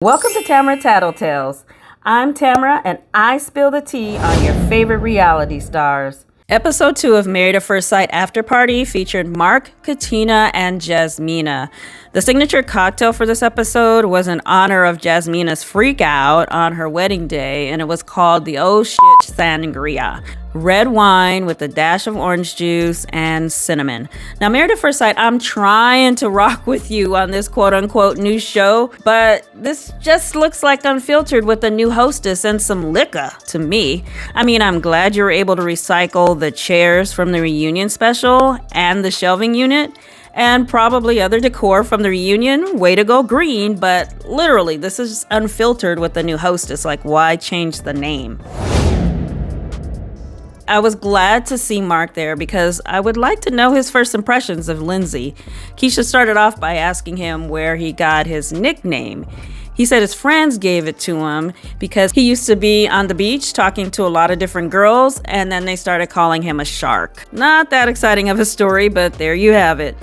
Welcome to Tamara Tattletales. I'm Tamara, and I spill the tea on your favorite reality stars. Episode 2 of Married at First Sight After Party featured Mark, Katina, and Jasmina. The signature cocktail for this episode was in honor of Jasmina's freak out on her wedding day, and it was called the Oh Shit Sangria. Red wine with a dash of orange juice and cinnamon. Now, Married at First Sight, I'm trying to rock with you on this quote-unquote new show, but this just looks like Unfiltered with a new hostess and some liquor to me. I mean, I'm glad you were able to recycle the chairs from the reunion special and the shelving unit, and probably other decor from the reunion. Way to go, green. But literally, this is Unfiltered with a new hostess. Like, why change the name? I was glad to see Mark there because I would like to know his first impressions of Lindsey. Keisha started off by asking him where he got his nickname. He said his friends gave it to him because he used to be on the beach talking to a lot of different girls, and then they started calling him a shark. Not that exciting of a story, but there you have it.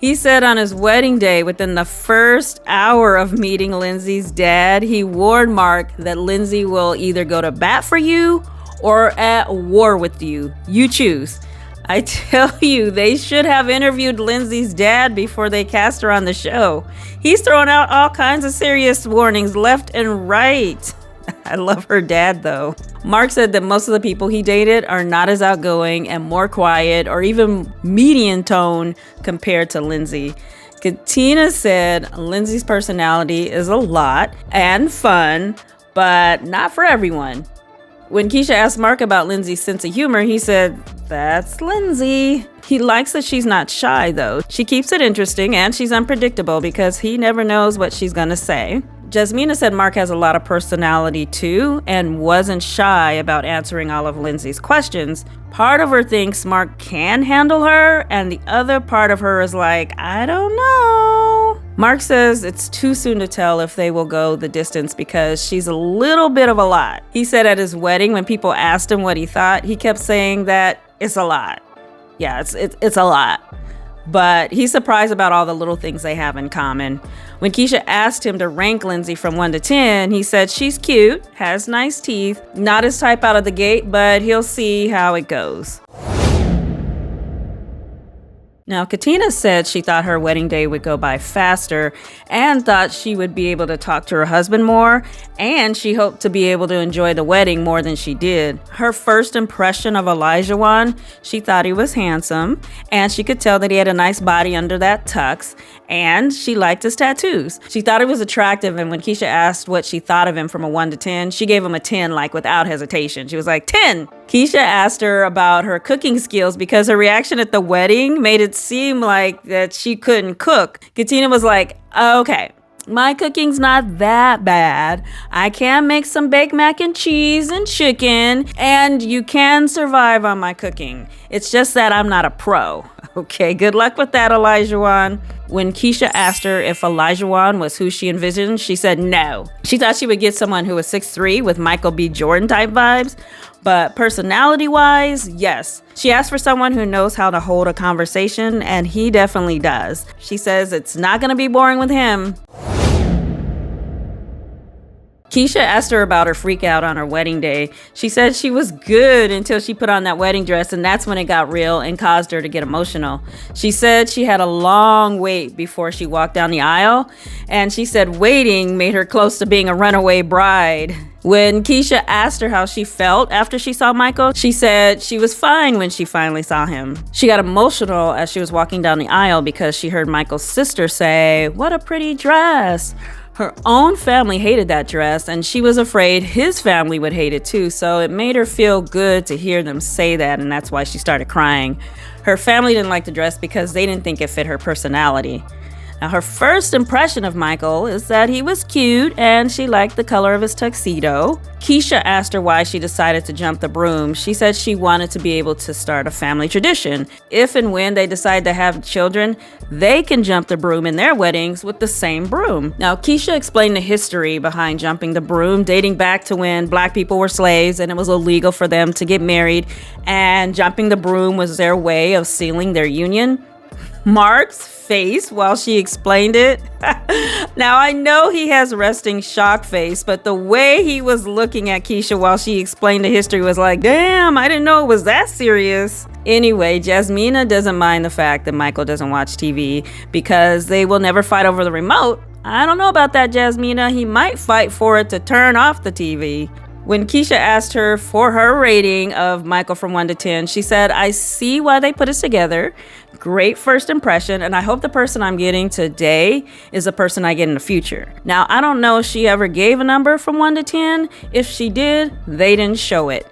He said on his wedding day, within the first hour of meeting Lindsey's dad, he warned Mark that Lindsey will either go to bat for you or at war with you. You choose. I tell you, they should have interviewed Lindsey's dad before they cast her on the show. He's throwing out all kinds of serious warnings left and right. I love her dad, though. Mark said that most of the people he dated are not as outgoing and more quiet or even median tone compared to Lindsey. Katina said Lindsey's personality is a lot and fun, but not for everyone. When Keisha asked Mark about Lindsey's sense of humor, he said, "That's Lindsey." He likes that she's not shy, though. She keeps it interesting and she's unpredictable because he never knows what she's gonna say. Jasmina said Mark has a lot of personality too and wasn't shy about answering all of Lindsey's questions. Part of her thinks Mark can handle her, and the other part of her is like, I don't know. Mark says it's too soon to tell if they will go the distance because she's a little bit of a lot. He said at his wedding, when people asked him what he thought, he kept saying that it's a lot. Yeah, it's a lot. But he's surprised about all the little things they have in common. When Keisha asked him to rank Lindsey from 1 to 10, he said she's cute, has nice teeth, not his type out of the gate, but he'll see how it goes. Now, Katina said she thought her wedding day would go by faster and thought she would be able to talk to her husband more, and she hoped to be able to enjoy the wedding more than she did. Her first impression of Olajuwon, she thought he was handsome, and she could tell that he had a nice body under that tux, and she liked his tattoos. She thought he was attractive, and when Keisha asked what she thought of him from a 1 to 10, she gave him a 10, like without hesitation. She was like, 10! Keisha asked her about her cooking skills because her reaction at the wedding made it seem like that she couldn't cook. Katina was like, okay, my cooking's not that bad. I can make some baked mac and cheese and chicken, and you can survive on my cooking. It's just that I'm not a pro. Okay, good luck with that, Olajuwon. When Keisha asked her if Olajuwon was who she envisioned, she said no. She thought she would get someone who was 6'3" with Michael B. Jordan type vibes, but personality-wise, yes. She asked for someone who knows how to hold a conversation, and he definitely does. She says it's not gonna be boring with him. Keisha asked her about her freak out on her wedding day. She said she was good until she put on that wedding dress, and that's when it got real and caused her to get emotional. She said she had a long wait before she walked down the aisle, and she said waiting made her close to being a runaway bride. When Keisha asked her how she felt after she saw Michael, she said she was fine when she finally saw him. She got emotional as she was walking down the aisle because she heard Michael's sister say, "What a pretty dress." Her own family hated that dress, and she was afraid his family would hate it too, so it made her feel good to hear them say that, and that's why she started crying. Her family didn't like the dress because they didn't think it fit her personality. Now, her first impression of Michael is that he was cute and she liked the color of his tuxedo. Keisha asked her why she decided to jump the broom. She said she wanted to be able to start a family tradition. If and when they decide to have children, they can jump the broom in their weddings with the same broom. Now, Keisha explained the history behind jumping the broom, dating back to when Black people were slaves and it was illegal for them to get married, and jumping the broom was their way of sealing their union. Mark's face while she explained it. Now, I know he has resting shock face, but the way he was looking at Keisha while she explained the history was like, damn, I didn't know it was that serious. Anyway, Jasmina doesn't mind the fact that Michael doesn't watch TV because they will never fight over the remote. I don't know about that, Jasmina. He might fight for it to turn off the TV. When Keisha asked her for her rating of Michael from 1 to 10, she said, I see why they put us together. Great first impression, and I hope the person I'm getting today is the person I get in the future. Now, I don't know if she ever gave a number from 1 to 10. If she did, they didn't show it.